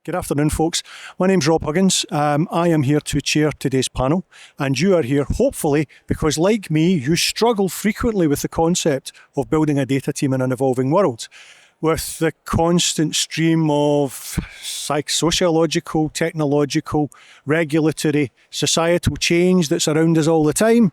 Good afternoon, folks. My name's Rob Huggins. I am here to chair today's panel, and you are here, hopefully, because like me, you struggle frequently with the concept of building a data team in an evolving world. With the constant stream of sociological, technological, regulatory, societal change that's around us all the time,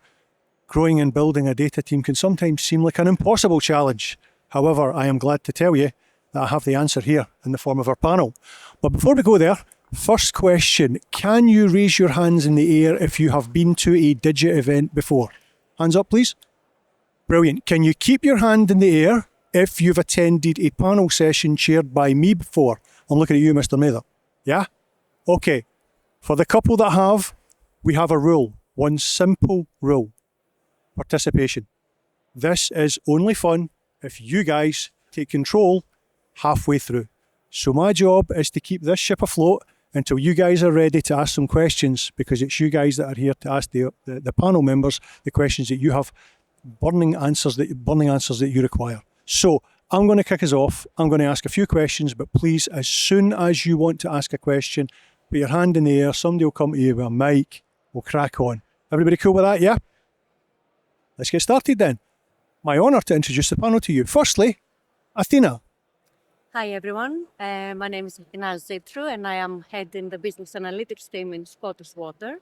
growing and building a data team can sometimes seem like an impossible challenge. However, I am glad to tell you that I have the answer here in the form of our panel. But before we go there, first question, can you raise your hands in the air if you have been to a Digit event before? Hands up, please. Brilliant. Can you keep your hand in the air if you've attended a panel session chaired by me before? I'm looking at you, Mr. Mather. Yeah? Okay. For the couple that have, we have a rule. One simple rule. Participation. This is only fun if you guys take control halfway through. So my job is to keep this ship afloat until you guys are ready to ask some questions, because it's you guys that are here to ask the panel members the questions that you have, burning answers that you require. So I'm going to kick us off. I'm going to ask a few questions, but please, as soon as you want to ask a question, put your hand in the air, somebody will come to you with a mic, we'll crack on. Everybody cool with that, yeah? Let's get started then. My honour to introduce the panel to you. Firstly, Athena. Hi everyone, my name is Athena Zitrou and I am heading the business analytics team in Scottish Water.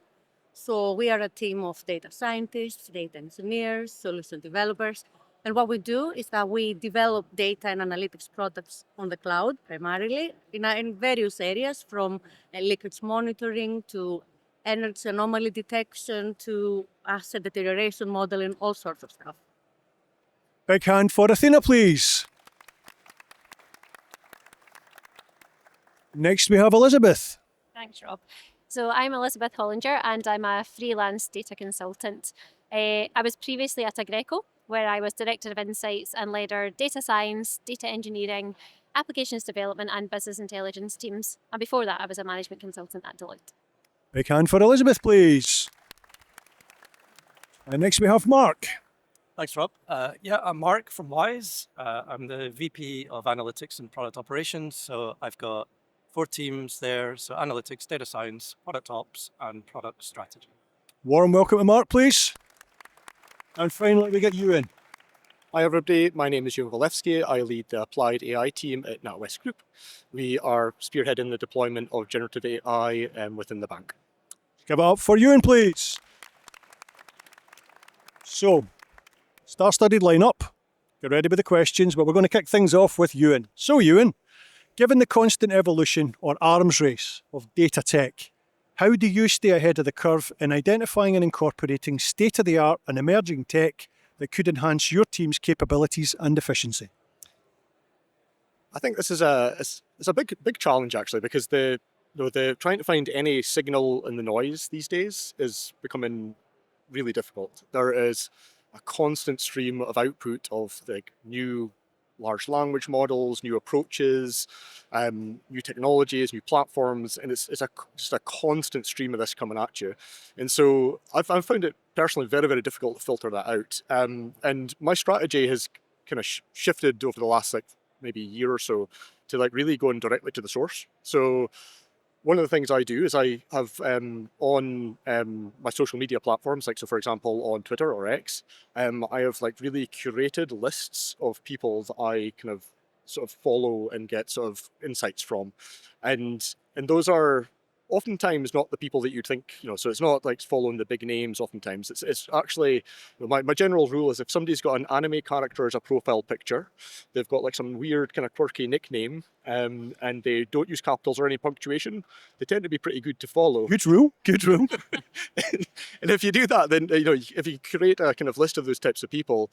So we are a team of data scientists, data engineers, solution developers, and what we do is that we develop data and analytics products on the cloud primarily in various areas, from liquids monitoring to energy anomaly detection to asset deterioration modeling, all sorts of stuff. Big hand for Athena, please. Next we have Elizabeth. Thanks, Rob. So I'm Elizabeth Hollinger and I'm a freelance data consultant. I was previously at Agreco, where I was Director of Insights and led our data science, data engineering, applications development and business intelligence teams. And before that, I was a management consultant at Deloitte. Big hand for Elizabeth, please. And next we have Mark. Thanks, Rob. I'm Mark from Wise. I'm the VP of Analytics and Product Operations. So I've got 4 teams there. So analytics, data science, product ops, and product strategy. Warm welcome to Mark, please. And finally, we get Euan. Hi everybody, my name is Euan Wielewski. I lead the Applied AI team at NatWest Group. We are spearheading the deployment of generative AI within the bank. Give it up for Euan, please. So, star-studded lineup. Get ready with the questions, but we're going to kick things off with Euan. So Euan, given the constant evolution or arms race of data tech, how do you stay ahead of the curve in identifying and incorporating state-of-the-art and emerging tech that could enhance your team's capabilities and efficiency? I think this is a big challenge actually, because the trying to find any signal in the noise these days is becoming really difficult. There is a constant stream of output of new large language models, new approaches, new technologies, new platforms, and it's just a constant stream of this coming at you. And so I've found it personally very, very difficult to filter that out. And my strategy has kind of shifted over the last maybe year or so to really going directly to the source. So one of the things I do is I have on my social media platforms, so for example on Twitter or X, I have really curated lists of people that I kind of sort of follow and get sort of insights from, and those are oftentimes not the people that you'd think, so it's not following the big names. Oftentimes it's actually, my general rule is if somebody's got an anime character as a profile picture, they've got some weird kind of quirky nickname, and they don't use capitals or any punctuation, they tend to be pretty good to follow. Good rule. And if you do that, then if you create a kind of list of those types of people,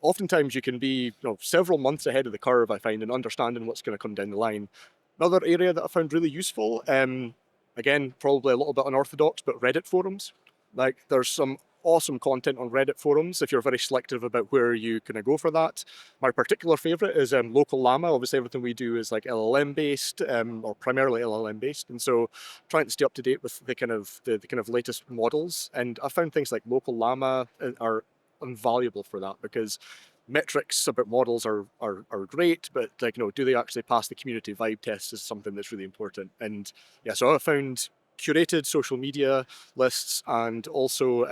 oftentimes you can be several months ahead of the curve, I find, in understanding what's going to come down the line. Another area that I found really useful, again, probably a little bit unorthodox, but Reddit forums. There's some awesome content on Reddit forums if you're very selective about where you kind of go for that. My particular favorite is Local Llama. Obviously, everything we do is LLM based, or primarily LLM based, and so trying to stay up to date with the kind of latest models. And I found things like Local Llama are invaluable for that, because metrics about models are great, but like, do they actually pass the community vibe test is something that's really important. And yeah, so I found curated social media lists and also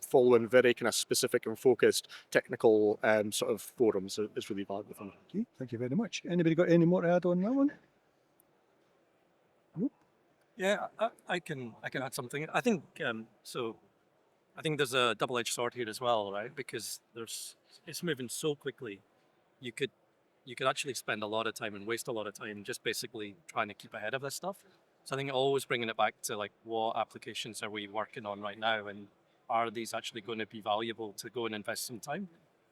following very kind of specific and focused technical sort of forums is really valuable for me. Okay, thank you very much. Anybody got any more to add on that one? Yeah, I can add something. I think so. I think there's a double-edged sword here as well, right? Because it's moving so quickly. You could actually spend a lot of time and waste a lot of time just basically trying to keep ahead of this stuff. So I think always bringing it back to like, what applications are we working on right now, and are these actually going to be valuable to go and invest some time?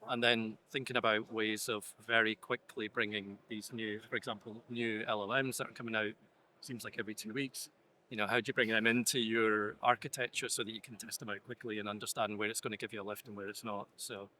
And then thinking about ways of very quickly bringing these new, for example, new LLMs that are coming out, seems like every 2 weeks. How do you bring them into your architecture so that you can test them out quickly and understand where it's going to give you a lift and where it's not? So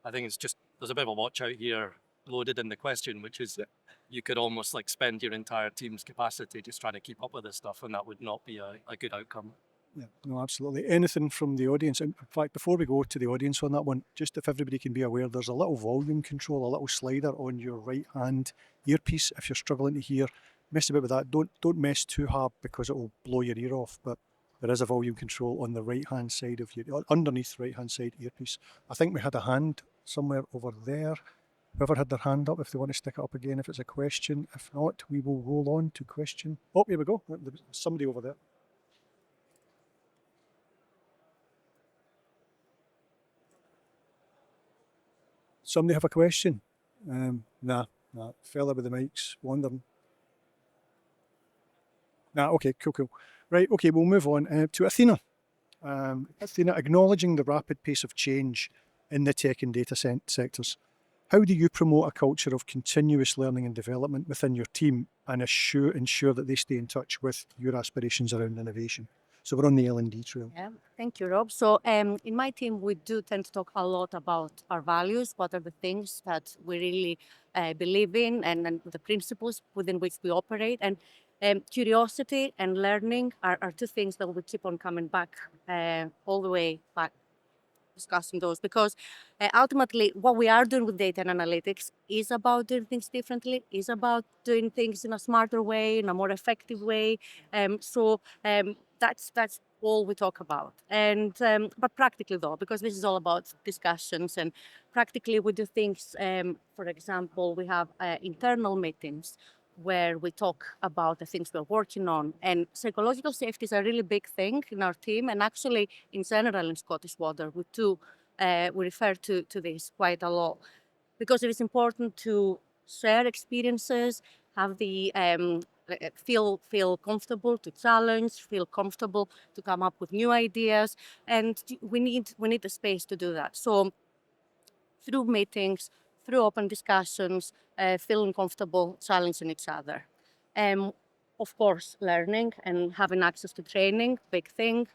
I think it's just, there's a bit of a watch out here loaded in the question, which is you could almost like spend your entire team's capacity just trying to keep up with this stuff, and that would not be a good outcome. Yeah, no, absolutely. Anything from the audience? In fact, before we go to the audience on that one, just if everybody can be aware, there's a little volume control, a little slider on your right hand earpiece. If you're struggling to hear, mess about with that. Don't mess too hard because it will blow your ear off. But there is a volume control on the right hand side of your, underneath the right hand side earpiece. I think we had a hand somewhere over there. Whoever had their hand up, if they want to stick it up again, if it's a question. If not, we will roll on to question. Oh, here we go. There's somebody over there. Somebody have a question? Nah, fella with the mic's wandering. Nah, okay, cool. Right, okay, we'll move on to Athena. Athena, acknowledging the rapid pace of change in the tech and data sectors, how do you promote a culture of continuous learning and development within your team and ensure that they stay in touch with your aspirations around innovation? So we're on the L&D trail. Yeah, thank you, Rob. So in my team, we do tend to talk a lot about our values, what are the things that we really believe in, and the principles within which we operate. And curiosity and learning are two things that we keep on coming back all the way back, discussing those, because ultimately what we are doing with data and analytics is about doing things differently, is about doing things in a smarter way, in a more effective way. That's all we talk about. And but practically though, because this is all about discussions, and practically we do things. For example, we have internal meetings where we talk about the things we're working on. And psychological safety is a really big thing in our team, and actually in general in Scottish Water, we refer to this quite a lot, because it is important to share experiences, have the feel comfortable to challenge, feel comfortable to come up with new ideas, and we need the space to do that. So through meetings, through open discussions, feeling comfortable, challenging each other. Of course, learning and having access to training, big thing.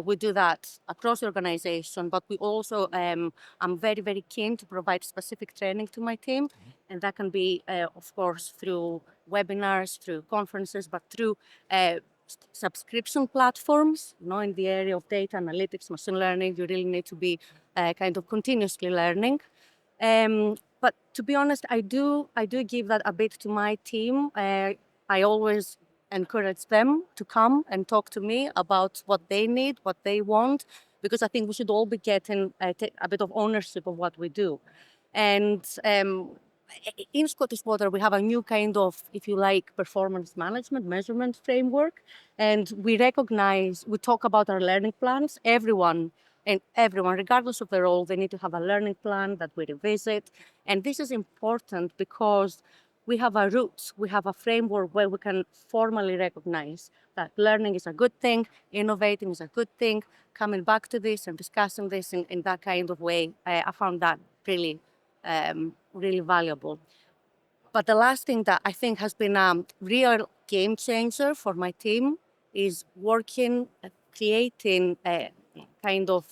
We do that across the organization, but we also, I'm very, very keen to provide specific training to my team. And that can be, of course, through webinars, through conferences, but through subscription platforms. In the area of data analytics, machine learning, you really need to be kind of continuously learning. But to be honest, I do give that a bit to my team. I always encourage them to come and talk to me about what they need, what they want, because I think we should all be getting a bit of ownership of what we do. And in Scottish Water, we have a new kind of, if you like, performance management, measurement framework. And we talk about our learning plans. Everyone, regardless of their role, they need to have a learning plan that we revisit. And this is important because we have a roots, we have a framework where we can formally recognize that learning is a good thing, innovating is a good thing, coming back to this and discussing this in that kind of way. I found that really, really valuable. But the last thing that I think has been a real game changer for my team is creating a kind of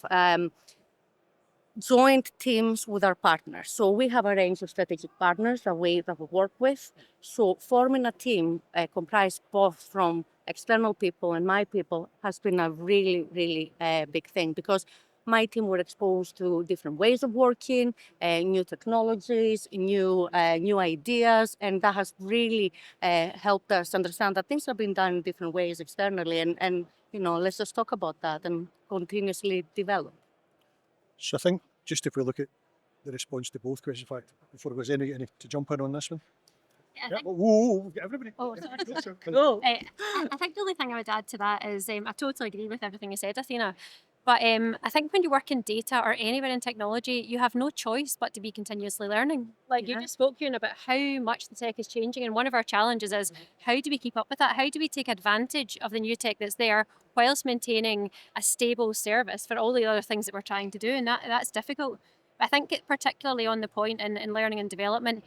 joint teams with our partners. So we have a range of strategic partners that we work with. So forming a team comprised both from external people and my people has been a really, really big thing, because my team were exposed to different ways of working, new technologies, new ideas, and that has really helped us understand that things have been done in different ways externally, and let's just talk about that and continuously develop. So I think just if we look at the response to both questions, in fact, before there was any to jump in on this one. Yeah, I Yeah, think- whoa, everybody. Oh, sorry. Cool. I think the only thing I would add to that is I totally agree with everything you said, Athena. But I think when you work in data or anywhere in technology, you have no choice but to be continuously learning. Like you Yeah. just spoke, Euan, about how much the tech is changing. And one of our challenges is how do we keep up with that? How do we take advantage of the new tech that's there whilst maintaining a stable service for all the other things that we're trying to do? And that's difficult. But I think particularly on the point in learning and development,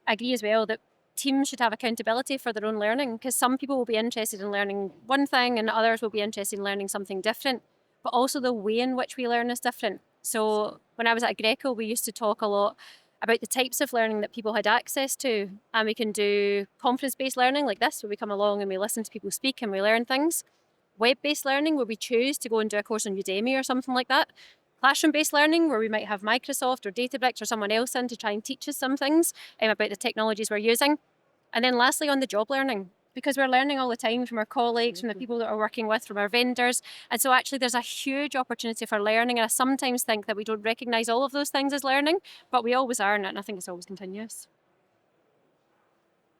I agree as well that teams should have accountability for their own learning, because some people will be interested in learning one thing and others will be interested in learning something different, but also the way in which we learn is different. So when I was at Greco, we used to talk a lot about the types of learning that people had access to, and we can do conference-based learning like this, where we come along and we listen to people speak and we learn things. Web-based learning, where we choose to go and do a course on Udemy or something like that. Classroom-based learning, where we might have Microsoft or Databricks or someone else in to try and teach us some things about the technologies we're using. And then lastly, on the job learning, because we're learning all the time from our colleagues, from the people that we're working with, from our vendors. And so actually there's a huge opportunity for learning. And I sometimes think that we don't recognise all of those things as learning, but we always are, and I think it's always continuous.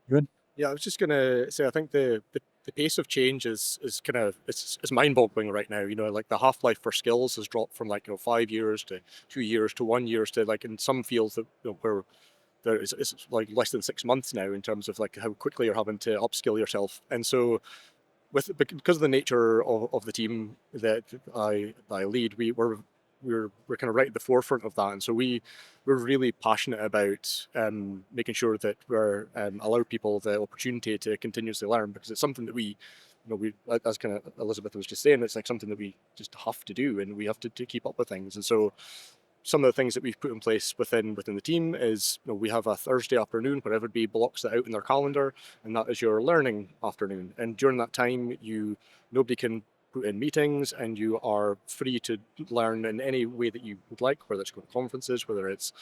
Euan? Yeah, I was just gonna say I think the pace of change is kind of it's mind-boggling right now. Like the half-life for skills has dropped from 5 years to 2 years to 1 year to in some fields that where it's like less than 6 months now in terms of how quickly you're having to upskill yourself. And so because of the nature of the team that I lead, we're kind of right at the forefront of that, and so we're really passionate about making sure that we're allow people the opportunity to continuously learn, because it's something that we as kind of Elizabeth was just saying, it's something that we just have to do, and we have to keep up with things. And so some of the things that we've put in place within the team is we have a Thursday afternoon where everybody blocks that out in their calendar, and that is your learning afternoon. And during that time, nobody can put in meetings, and you are free to learn in any way that you would like, whether it's going to conferences, whether it's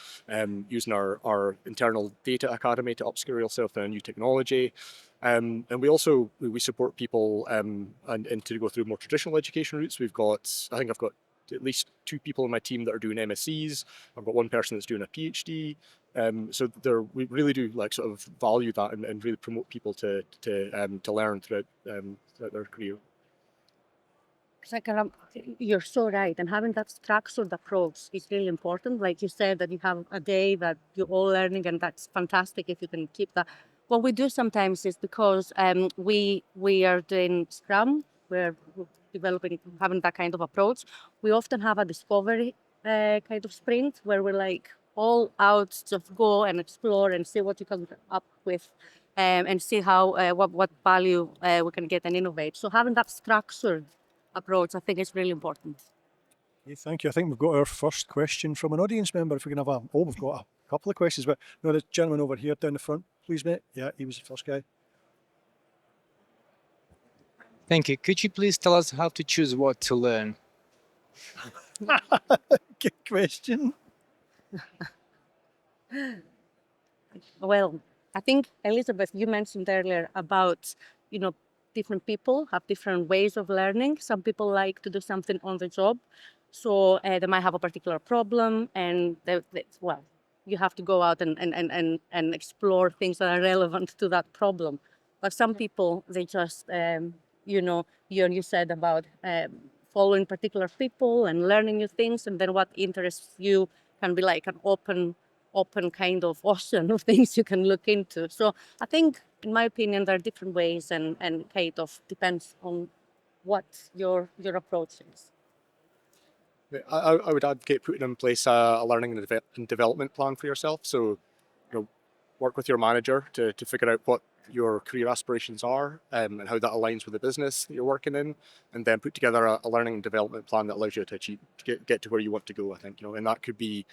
using our internal data academy to upskill yourself in a new technology. And we also support people and to go through more traditional education routes. I think I've got at least 2 people in my team that are doing MSCs. I've got 1 person that's doing a PhD. So we really do sort of value that and really promote people to learn throughout their career. You're so right, and having that structured approach is really important. Like you said, that you have a day that you're all learning, and that's fantastic if you can keep that. What we do sometimes is because we are doing Scrum, we're having that kind of approach. We often have a discovery kind of sprint where we're all out, just go and explore and see what you come up with, and see how what value we can get and innovate. So having that structured approach, I think, is really important. Okay, thank you. I think we've got our first question from an audience member. If we can have we've got a couple of questions, but no, the gentleman over here down the front, please, mate. Yeah, he was the first guy. Thank you. Could you please tell us how to choose what to learn? Good question. Well, I think, Elizabeth, you mentioned earlier about, different people have different ways of learning. Some people like to do something on the job. So they might have a particular problem, and you have to go out and explore things that are relevant to that problem. But some people, they just, you said about following particular people and learning new things, and then what interests you can be like an open kind of ocean of things you can look into. So I think, in my opinion, there are different ways, and kind of depends on what your approach is. I would advocate putting in place a learning and development plan for yourself. So, work with your manager to figure out what your career aspirations are and how that aligns with the business that you're working in, and then put together a learning and development plan that allows you to achieve, get to where you want to go. I think, and that could be,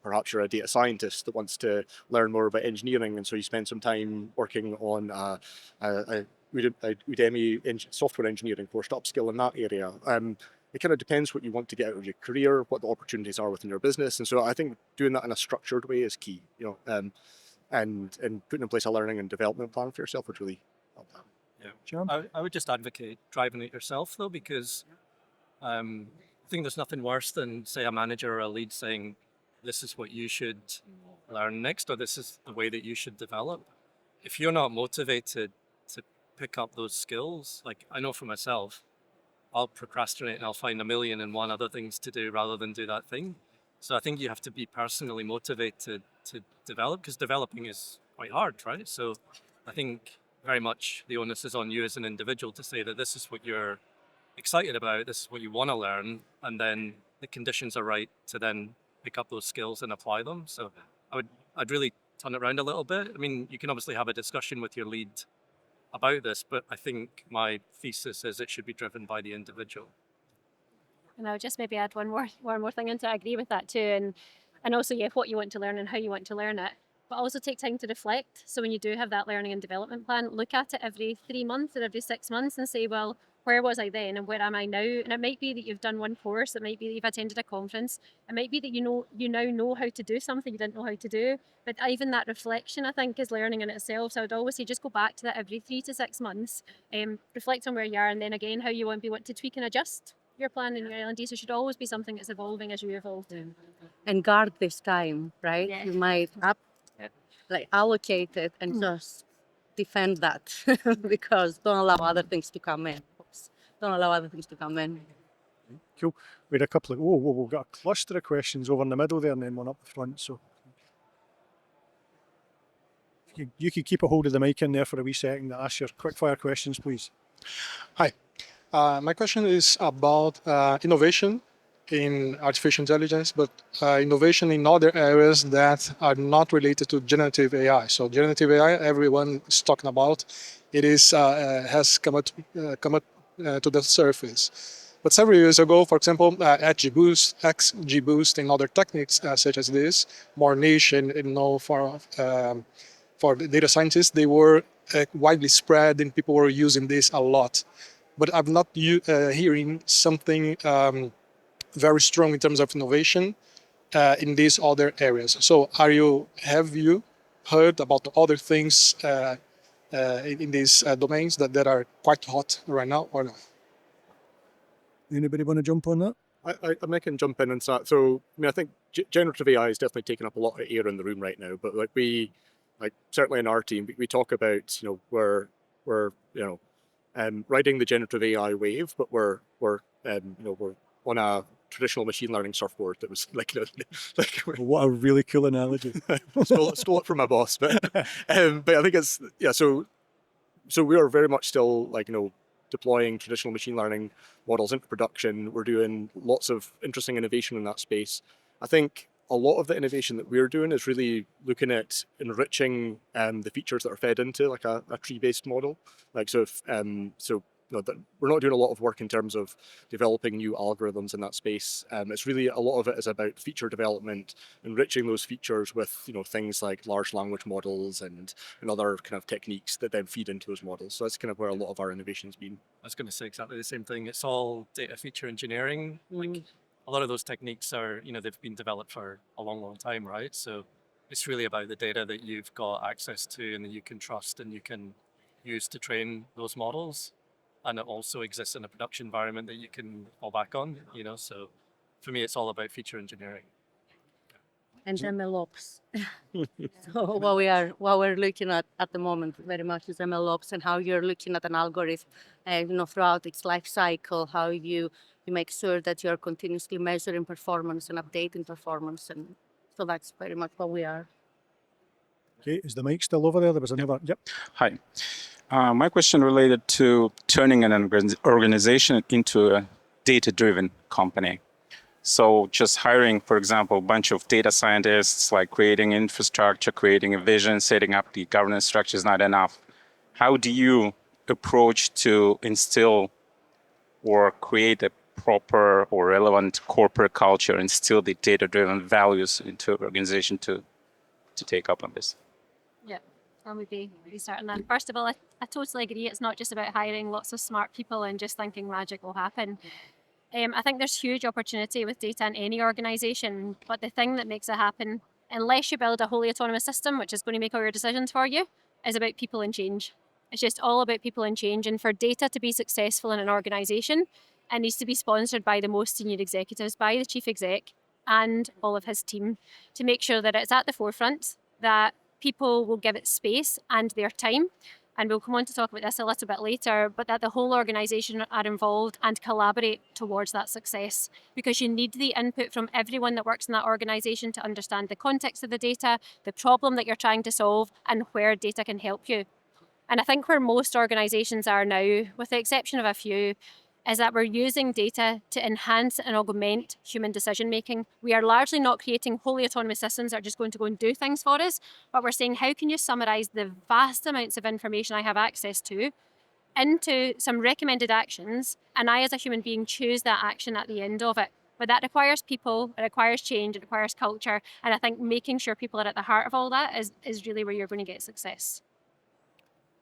perhaps you're a data scientist that wants to learn more about engineering, and so you spend some time working on a Udemy software engineering course to upskill in that area. it kind of depends what you want to get out of your career, what the opportunities are within your business. And so I think doing that in a structured way is key, and putting in place a learning and development plan for yourself would really help that. Yeah. John? I would just advocate driving it yourself though, because I think there's nothing worse than, say, a manager or a lead saying, this is what you should learn next, or this is the way that you should develop. If you're not motivated to pick up those skills, like I know for myself, I'll procrastinate and I'll find a million and one other things to do rather than do that thing. So I think you have to be personally motivated to develop, because developing is quite hard, right? So I think very much the onus is on you as an individual to say that this is what you're excited about, this is what you want to learn, and then the conditions are right to then pick up those skills and apply them. So I'd really turn it around a little bit. I mean, you can obviously have a discussion with your lead about this, but I think my thesis is it should be driven by the individual. And I would just maybe add one more thing into. I agree with that too, and also what you want to learn and how you want to learn it. But also take time to reflect. So when you do have that learning and development plan, look at it every 3 months or every 6 months and say, well, where was I then and where am I now? And it might be that you've done one course, it might be that you've attended a conference, it might be that you now know how to do something you didn't know how to do. But even that reflection, I think, is learning in itself. So I would always say just go back to that every 3 to 6 months, reflect on where you are, and then again how you want to tweak and adjust your plan and your L&D. So it should always be something that's evolving as you evolve. And guard this time, right? Yeah. You might allocate it and just defend that because don't allow other things to come in. Don't allow other things to come in. Cool. We had a couple of, we've got a cluster of questions over in the middle there and then one up the front. So you could keep a hold of the mic in there for a wee second to ask your quick fire questions, please. Hi. My question is about innovation in artificial intelligence, but innovation in other areas that are not related to generative AI. So generative AI, everyone is talking about. It is has come up to the surface. But several years ago, for example, XGBoost and other techniques such as this, more niche and for the data scientists, they were widely spread and people were using this a lot. But I'm not hearing something very strong in terms of innovation in these other areas. So have you heard about other things in these domains that are quite hot right now or not? Anybody want to jump on that? I can jump in and start. So I think generative AI is definitely taking up a lot of air in the room right now. But certainly in our team, we talk about we're riding the generative AI wave, but we're on a traditional machine learning surfboard that was What a really cool analogy. stole it from my boss, but I think it's so we are very much still deploying traditional machine learning models into production. We're doing lots of interesting innovation in that space. I think a lot of the innovation that we're doing is really looking at enriching the features that are fed into a tree-based model. We're not doing a lot of work in terms of developing new algorithms in that space. It's really a lot of it is about feature development, enriching those features with things like large language models and other kind of techniques that then feed into those models. So that's kind of where a lot of our innovation's been. I was going to say exactly the same thing. It's all data feature engineering. Like a lot of those techniques are, they've been developed for a long, long time, right? So it's really about the data that you've got access to and that you can trust and you can use to train those models. And it also exists in a production environment that you can fall back on, So for me, it's all about feature engineering. And MLOps. So what we're looking at the moment very much is MLOps and how you're looking at an algorithm, throughout its life cycle, how you make sure that you're continuously measuring performance and updating performance, and so that's very much what we are. Okay, is the mic still over there? There was another. Yep. Hi. My question related to turning an organization into a data-driven company. So just hiring, for example, a bunch of data scientists, like creating infrastructure, creating a vision, setting up the governance structure is not enough. How do you approach to instill or create a proper or relevant corporate culture, instill the data-driven values into an organization to take up on this? Yeah, I would be starting that. First of all, I totally agree. It's not just about hiring lots of smart people and just thinking magic will happen. I think there's huge opportunity with data in any organisation, but the thing that makes it happen, unless you build a wholly autonomous system, which is going to make all your decisions for you, is about people and change. It's just all about people and change. And for data to be successful in an organisation, it needs to be sponsored by the most senior executives, by the chief exec and all of his team, to make sure that it's at the forefront, that people will give it space and their time. And we'll come on to talk about this a little bit later, but that the whole organisation are involved and collaborate towards that success, because you need the input from everyone that works in that organisation to understand the context of the data, the problem that you're trying to solve, and where data can help you. And I think where most organisations are now, with the exception of a few, is that we're using data to enhance and augment human decision making. We are largely not creating wholly autonomous systems that are just going to go and do things for us, but we're saying, how can you summarise the vast amounts of information I have access to into some recommended actions, and I as a human being choose that action at the end of it. But that requires people, it requires change, it requires culture, and I think making sure people are at the heart of all that is really where you're going to get success.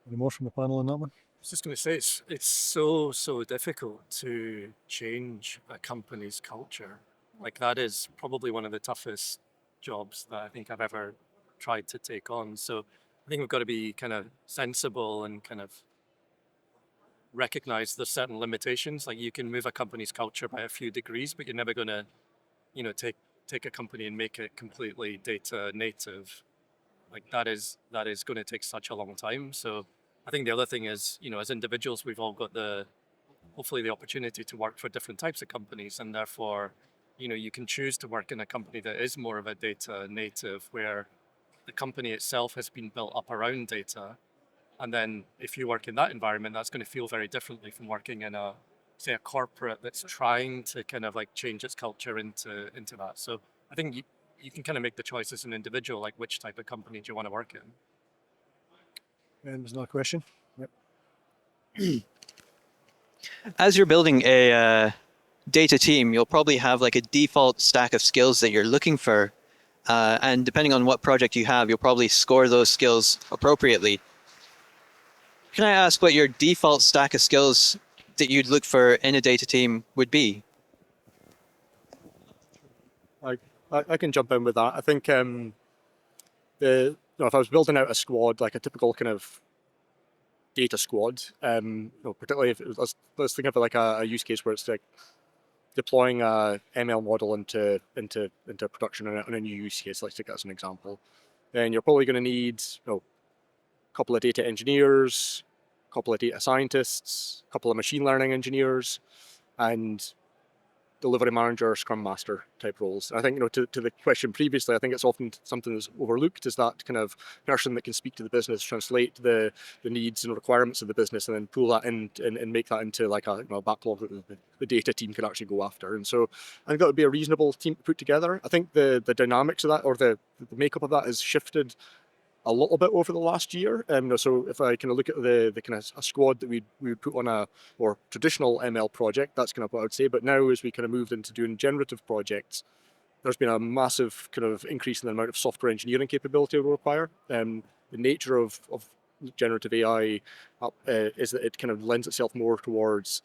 Any more from the panel on that one? I was just going to say it's so difficult to change a company's culture. Like that is probably one of the toughest jobs that I think I've ever tried to take on. So I think we've got to be kind of sensible and kind of recognize there's certain limitations. Like you can move a company's culture by a few degrees, but you're never going to, take a company and make it completely data native. Like that is going to take such a long time. So I think the other thing is, as individuals, we've all got hopefully the opportunity to work for different types of companies, and therefore, you can choose to work in a company that is more of a data native, where the company itself has been built up around data. And then if you work in that environment, that's going to feel very differently from working in a corporate that's trying to kind of like change its culture into that. So I think you can kind of make the choice as an individual, like which type of company do you want to work in. And there's another question. Yep. As you're building a data team, you'll probably have like a default stack of skills that you're looking for. And depending on what project you have, you'll probably score those skills appropriately. Can I ask what your default stack of skills that you'd look for in a data team would be? I can jump in with that. I think if I was building out a squad, like a typical kind of data squad, particularly if it was, let's think of it like a use case where it's like deploying a ML model into production on a new use case. Let's take that as an example. Then you're probably going to need a couple of data engineers, a couple of data scientists, a couple of machine learning engineers, and delivery manager, scrum master type roles. And I think, to the question previously, I think it's often something that's overlooked, is that kind of person that can speak to the business, translate the needs and requirements of the business, and then pull that in and make that into like a backlog that the data team could actually go after. And so I think that would be a reasonable team to put together. I think the dynamics of that, or the makeup of that, has shifted a little bit over the last year. So if I kind of look at the kind of a squad that we would put on a more traditional ML project, that's kind of what I would say. But now, as we kind of moved into doing generative projects, there's been a massive kind of increase in the amount of software engineering capability we require. The nature of generative AI is that it kind of lends itself more towards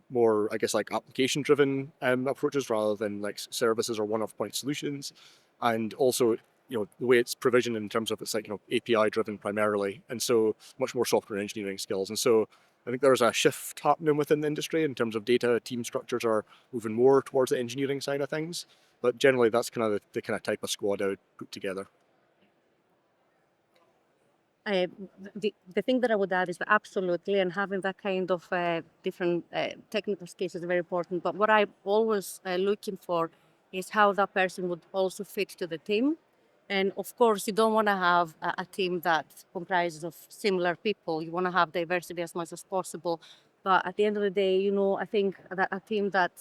more, I guess, like application-driven approaches rather than like services or one-off point solutions, and also the way it's provisioned in terms of it's like API driven primarily, and so much more software engineering skills. And so I think there's a shift happening within the industry in terms of data team structures are moving more towards the engineering side of things. But generally, that's kind of the kind of type of squad I would put together. The thing that I would add is that absolutely, and having that kind of different technical skills is very important. But what I'm always looking for is how that person would also fit to the team. And of course, you don't want to have a team that comprises of similar people. You want to have diversity as much as possible. But at the end of the day, I think that a team that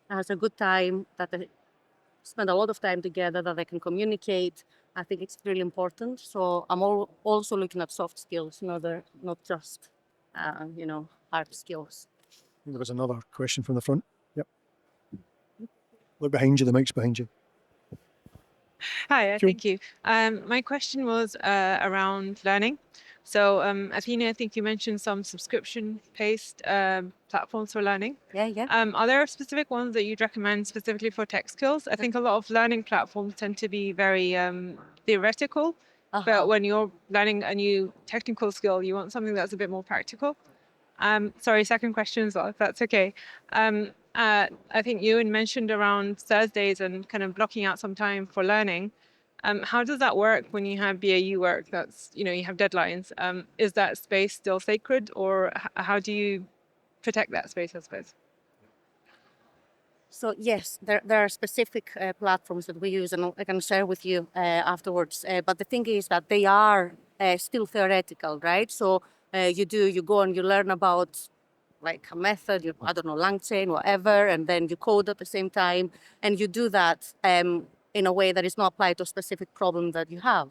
has a good time, that they spend a lot of time together, that they can communicate, I think it's really important. So I'm also looking at soft skills, not just, hard skills. There was another question from the front. Yep. Look behind you, the mic's behind you. Hi, thank you. My question was around learning. So, Athena, I think you mentioned some subscription-based platforms for learning. Yeah. Are there specific ones that you'd recommend specifically for tech skills? I think a lot of learning platforms tend to be very theoretical, but when you're learning a new technical skill, you want something that's a bit more practical. Sorry, second question as well, if that's okay. I think Euan mentioned around Thursdays and kind of blocking out some time for learning. How does that work when you have BAU work that's, you have deadlines? Is that space still sacred, or how do you protect that space, I suppose? So yes, there are specific platforms that we use, and I can share with you afterwards. But the thing is that they are still theoretical, right? So you go and you learn about like a method, I don't know, LangChain, whatever, and then you code at the same time, and you do that in a way that is not applied to a specific problem that you have.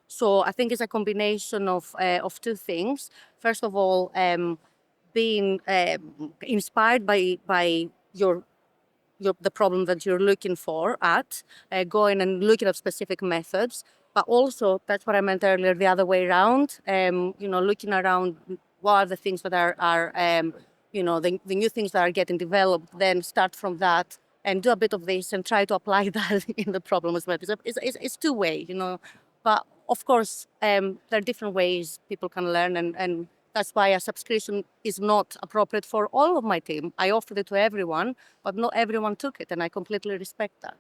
So I think it's a combination of two things. First of all, being inspired by the problem that you're looking for at, going and looking at specific methods, but also that's what I meant earlier, the other way around. Looking around what are the things that are the new things that are getting developed. Then start from that and do a bit of this and try to apply that in the problem as well. It's two-way, but of course there are different ways people can learn, and that's why a subscription is not appropriate for all of my team. I offered it to everyone, but not everyone took it, and I completely respect that.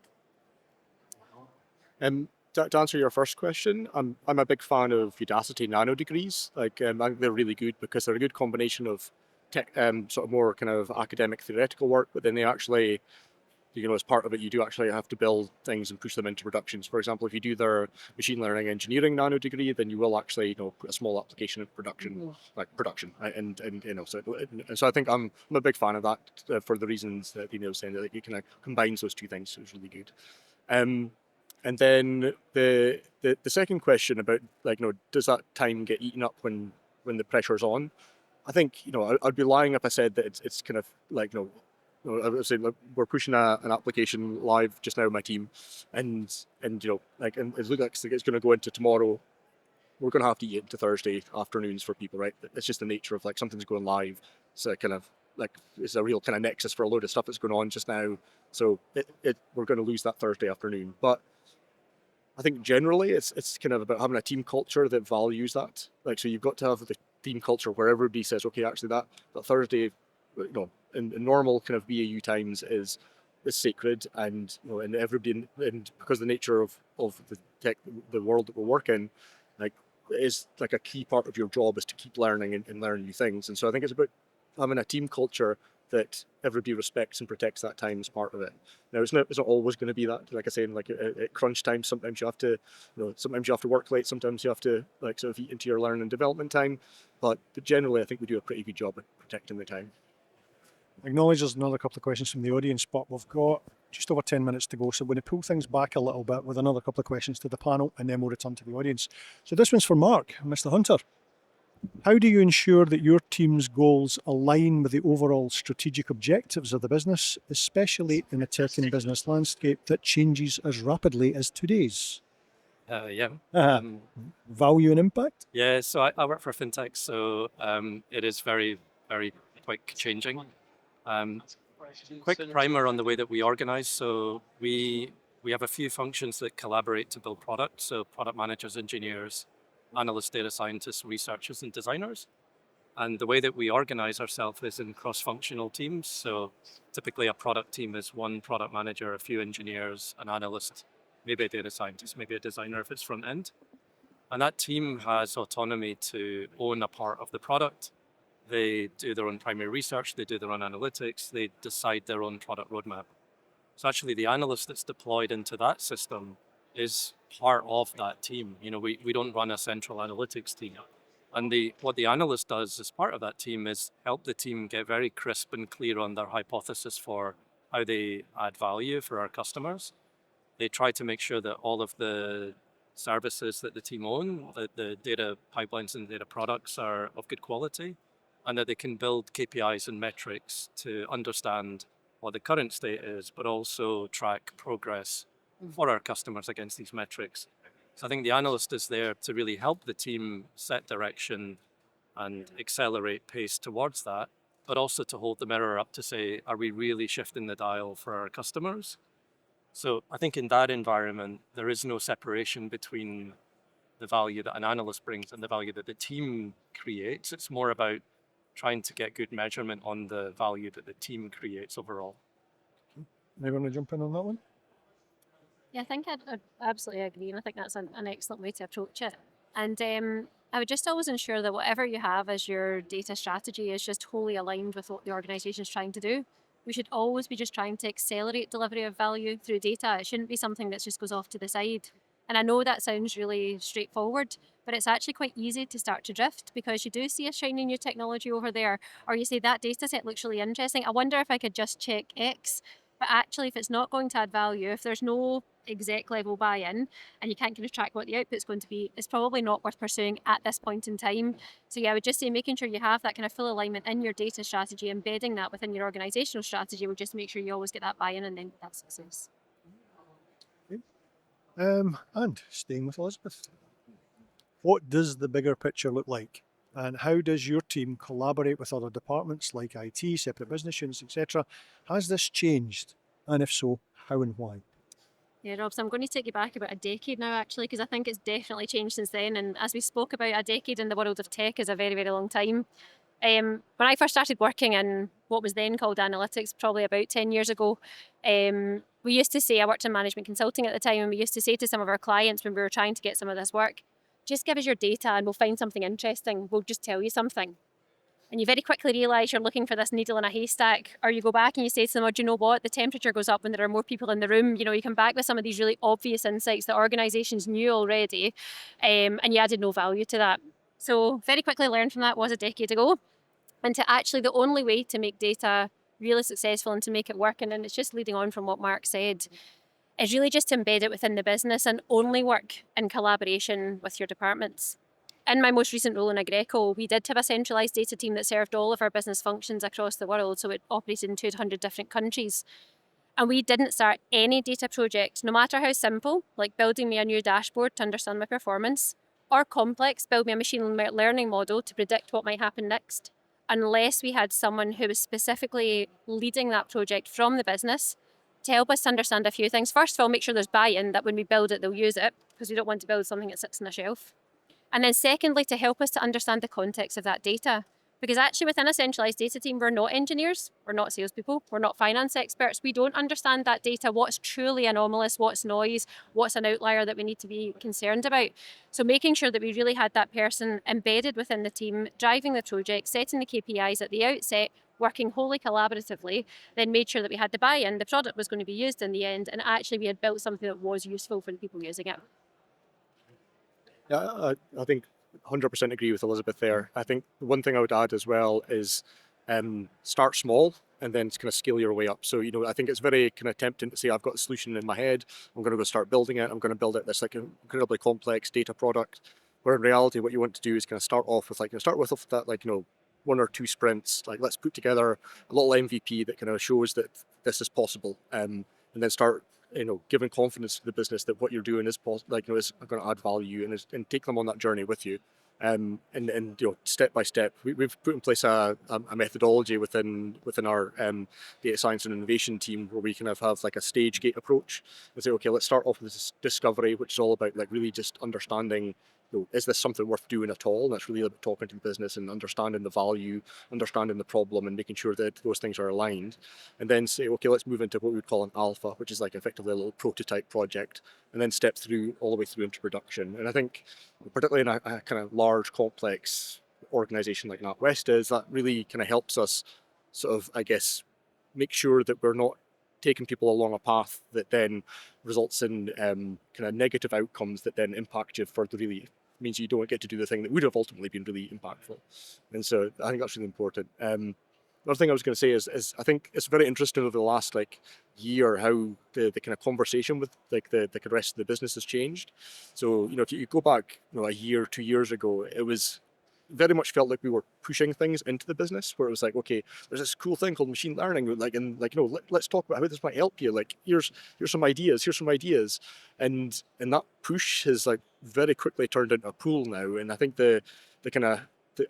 To answer your first question, I'm a big fan of Udacity nano degrees. I think they're really good because they're a good combination of tech, sort of more kind of academic theoretical work, but then they actually, as part of it, you do actually have to build things and push them into productions. For example, if you do their machine learning engineering nano degree, then you will actually, put a small application in production, so I think I'm a big fan of that for the reasons that was saying, that you kind of combines those two things. So it's really good. And then the second question about does that time get eaten up when the pressure's on? I think I'd be lying if I said that it's kind of I would say we're pushing an application live just now with my team, and it looks like it's going to go into tomorrow. We're going to have to eat it to Thursday afternoons for people, right? It's just the nature of something's going live. So kind of it's a real kind of nexus for a load of stuff that's going on just now. So we're going to lose that Thursday afternoon. But I think generally it's kind of about having a team culture that values that. So you've got to have the team culture where everybody says, okay, actually that Thursday, in normal kind of BAU times is sacred, and and everybody, and because the nature of the tech, the world that we work in, is a key part of your job is to keep learning and learn new things. And so I think it's about having a team culture that everybody respects and protects that time as part of it. Now it's not always going to be that. Like I say, at crunch time, sometimes you have to, sometimes you have to work late, sometimes you have to sort of eat into your learning and development time. But generally, I think we do a pretty good job at protecting the time. I acknowledge there's another couple of questions from the audience, but we've got just over 10 minutes to go. So we're going to pull things back a little bit with another couple of questions to the panel, and then we'll return to the audience. So this one's for Mark, Mr. Hunter. How do you ensure that your team's goals align with the overall strategic objectives of the business, especially in a tech and business landscape that changes as rapidly as today's? Value and impact? Yeah, so I work for a fintech, so it is very, very quick changing. Quick primer on the way that we organize. So we have a few functions that collaborate to build products. So product managers, engineers, analysts, data scientists, researchers, and designers. And the way that we organize ourselves is in cross-functional teams. So typically a product team is one product manager, a few engineers, an analyst, maybe a data scientist, maybe a designer if it's front end. And that team has autonomy to own a part of the product. They do their own primary research, they do their own analytics, they decide their own product roadmap. So actually the analyst that's deployed into that system is part of that team. We don't run a central analytics team. And what the analyst does as part of that team is help the team get very crisp and clear on their hypothesis for how they add value for our customers. They try to make sure that all of the services that the team own, the data pipelines and data products are of good quality, and that they can build KPIs and metrics to understand what the current state is, but also track progress for our customers against these metrics. So I think the analyst is there to really help the team set direction and accelerate pace towards that, but also to hold the mirror up to say, are we really shifting the dial for our customers? So I think in that environment, there is no separation between the value that an analyst brings and the value that the team creates. It's more about trying to get good measurement on the value that the team creates overall. Anyone want to jump in on that one? Yeah, I think I'd absolutely agree, and I think that's an excellent way to approach it. And I would just always ensure that whatever you have as your data strategy is just wholly aligned with what the organisation is trying to do. We should always be just trying to accelerate delivery of value through data. It shouldn't be something that just goes off to the side. And I know that sounds really straightforward, but it's actually quite easy to start to drift because you do see a shiny new technology over there, or you say that data set looks really interesting. I wonder if I could just check X. But actually, if it's not going to add value, if there's no exec level buy-in and you can't kind of track what the output's going to be, it's probably not worth pursuing at this point in time. So yeah, I would just say making sure you have that kind of full alignment in your data strategy, embedding that within your organizational strategy will just make sure you always get that buy-in and then that success. And staying with Elizabeth, what does the bigger picture look like? And how does your team collaborate with other departments like IT, separate business units, etc.? Has this changed? And if so, how and why? Yeah, Rob, so I'm going to take you back about a decade now, actually, because I think it's definitely changed since then. And as we spoke about, a decade in the world of tech is a very, very long time. When I first started working in what was then called analytics, probably about 10 years ago, we used to say, I worked in management consulting at the time, and we used to say to some of our clients when we were trying to get some of this work, just give us your data and we'll find something interesting. We'll just tell you something. And you very quickly realise you're looking for this needle in a haystack, or you go back and you say to them, oh, do you know what? The temperature goes up when there are more people in the room. You know, you come back with some of these really obvious insights that organisations knew already, and you added no value to that. So very quickly learned from that was a decade ago. And to actually the only way to make data really successful and to make it work, and then it's just leading on from what Mark said, is really just to embed it within the business and only work in collaboration with your departments. In my most recent role in Agreco, we did have a centralised data team that served all of our business functions across the world, so it operated in 200 different countries. And we didn't start any data project, no matter how simple, like building me a new dashboard to understand my performance, or complex, build me a machine learning model to predict what might happen next, unless we had someone who was specifically leading that project from the business to help us to understand a few things. First of all, make sure there's buy-in, that when we build it, they'll use it, because we don't want to build something that sits on a shelf. And then secondly, to help us to understand the context of that data. Because actually within a centralised data team, we're not engineers, we're not salespeople, we're not finance experts. We don't understand that data, what's truly anomalous, what's noise, what's an outlier that we need to be concerned about. So making sure that we really had that person embedded within the team, driving the project, setting the KPIs at the outset, working wholly collaboratively, then made sure that we had the buy-in, the product was going to be used in the end, and actually we had built something that was useful for the people using it. Yeah, I think 100% agree with Elizabeth there. I think one thing I would add as well is start small and then kind of scale your way up. So, you know, I think it's very kind of tempting to say, I've got a solution in my head, I'm going to go start building it, I'm going to build it this like incredibly complex data product, where in reality what you want to do is kind of start off with that, like, you know, 1 or 2 sprints, like let's put together a little MVP that kind of shows that this is possible, and then start, you know, giving confidence to the business that what you're doing is like, you know, is going to add value, and take them on that journey with you. And you know, step by step, we've put in place a methodology within our data science and innovation team, where we kind of have like a stage gate approach and say, okay, let's start off with this discovery, which is all about like really just understanding, you know, is this something worth doing at all? And that's really about talking to the business and understanding the value, understanding the problem, and making sure that those things are aligned. And then say, okay, let's move into what we would call an alpha, which is like effectively a little prototype project, and then step through all the way through into production. And I think, particularly in a kind of large, complex organization like NatWest is, that really kind of helps us sort of, I guess, make sure that we're not taking people along a path that then results in kind of negative outcomes that then impact you for the really means you don't get to do the thing that would have ultimately been really impactful. And so I think that's really important. Another thing I was going to say is I think it's very interesting over the last like year how the kind of conversation with like the rest of the business has changed. So, you know, if you go back, you know, a year, 2 years ago, it was very much felt like we were pushing things into the business, where it was like, okay, there's this cool thing called machine learning, let's talk about how this might help you. Like, here's some ideas, and that push has like very quickly turned into a pool now. And I think the kind of the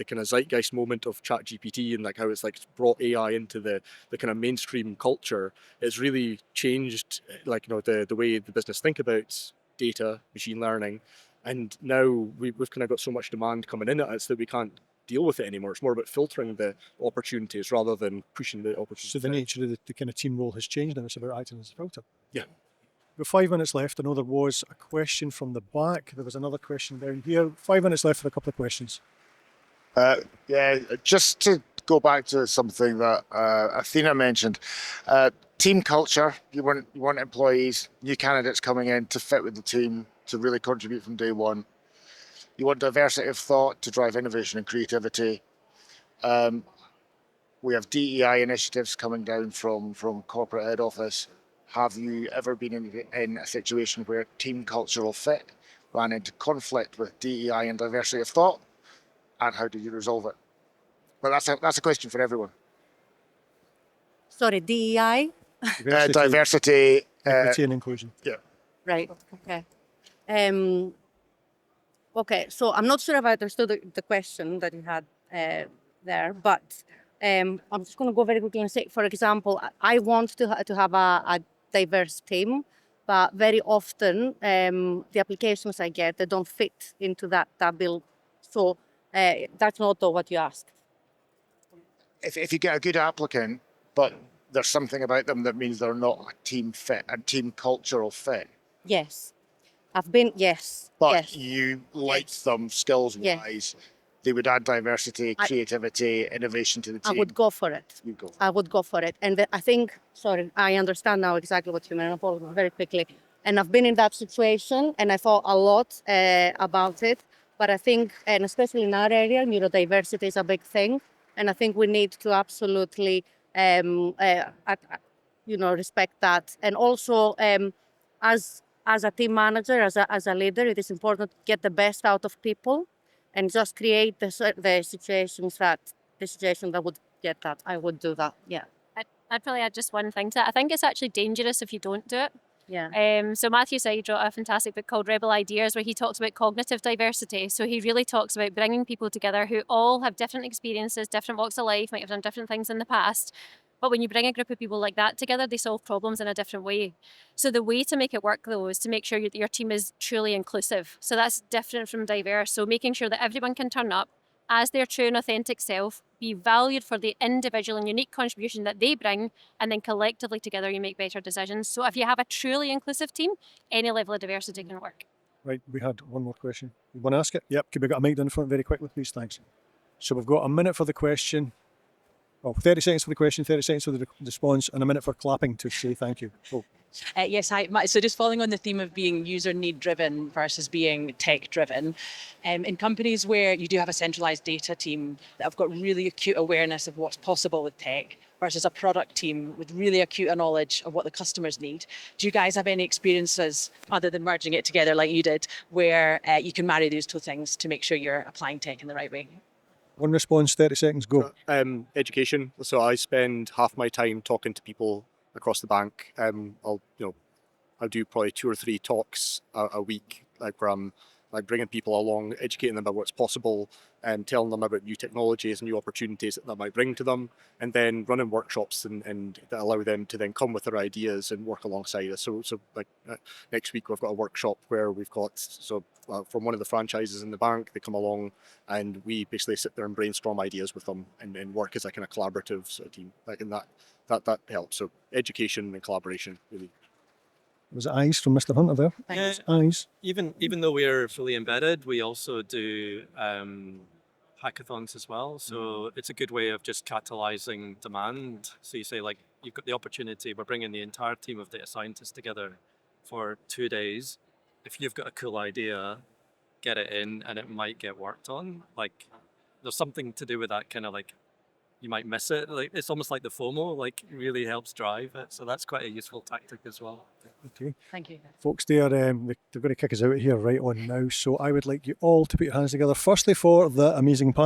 kind of zeitgeist moment of ChatGPT and like how it's like brought AI into the kind of mainstream culture has really changed the way the business think about data, machine learning. And now we've kind of got so much demand coming in at us that we can't deal with it anymore. It's more about filtering the opportunities rather than pushing the opportunities. So the nature of the kind of team role has changed and it's about acting as a filter. Yeah. We've got 5 minutes left. I know there was a question from the back. There was another question down here. 5 minutes left for a couple of questions. Yeah, just to go back to something that Athena mentioned, team culture. You want employees, new candidates coming in to fit with the team, to really contribute from day one. You want diversity of thought to drive innovation and creativity. We have DEI initiatives coming down from corporate head office. Have you ever been in a situation where team cultural fit ran into conflict with DEI and diversity of thought? And how did you resolve it? Well, that's a question for everyone. Sorry, DEI? Diversity. Equity and inclusion. Yeah. Right, okay. Okay, so I'm not sure if I understood the question that you had there, but I'm just going to go very quickly and say, for example, I want to have a diverse team, but very often the applications I get, they don't fit into that bill. So that's not what you asked. If you get a good applicant, but there's something about them that means they're not a team fit, a team cultural fit. Yes. Yes. But yes. you liked them skills-wise. They would add diversity, creativity, innovation to the team. I would go for it. You'd go for it. I would go for it. And I think, sorry, I understand now exactly what you mean. I apologize very quickly. And I've been in that situation and I thought a lot about it. But I think, and especially in our area, neurodiversity is a big thing. And I think we need to absolutely, respect that. And also, as a team manager, as a leader, it is important to get the best out of people and just create the situation that would get that. I would do that. Yeah. I'd probably add just one thing to that. I think it's actually dangerous if you don't do it. Yeah. So Matthew Side wrote a fantastic book called Rebel Ideas, where he talks about cognitive diversity. So he really talks about bringing people together who all have different experiences, different walks of life, might have done different things in the past. But when you bring a group of people like that together, they solve problems in a different way. So the way to make it work, though, is to make sure that your team is truly inclusive. So that's different from diverse. So making sure that everyone can turn up as their true and authentic self, be valued for the individual and unique contribution that they bring, and then collectively together you make better decisions. So if you have a truly inclusive team, any level of diversity can work. Right, we had one more question. You want to ask it? Yep, could we get a mic down in front very quickly, please? Thanks. So we've got a minute for the question. 30 seconds for the question, 30 seconds for the response, and a minute for clapping to say thank you. Oh. Yes, hi. So just following on the theme of being user need driven versus being tech driven, in companies where you do have a centralized data team that have got really acute awareness of what's possible with tech versus a product team with really acute knowledge of what the customers need, do you guys have any experiences other than merging it together like you did where you can marry those two things to make sure you're applying tech in the right way? One response, 30 seconds, go. Education. So I spend half my time talking to people across the bank. I'll do probably 2 or 3 talks a week, like where I'm like bringing people along, educating them about what's possible, and telling them about new technologies and new opportunities that might bring to them, and then running workshops and that allow them to then come with their ideas and work alongside us. So next week we've got a workshop where we've got from one of the franchises in the bank, they come along and we basically sit there and brainstorm ideas with them and work as a kind of collaborative sort of team. Like, and that helps. So education and collaboration really. Was it eyes from Mr. Hunter there? Yeah, eyes. Even though we're fully embedded, we also do hackathons as well. So it's a good way of just catalyzing demand. So you say, like, you've got the opportunity, we're bringing the entire team of data scientists together for 2 days. If you've got a cool idea, get it in and it might get worked on. Like, there's something to do with that kind of like, you might miss it. Like, it's almost like the FOMO, like really helps drive it. So that's quite a useful tactic as well. Okay. Thank you. Folks, they're going to kick us out of here right on now. So I would like you all to put your hands together, firstly for the amazing panel.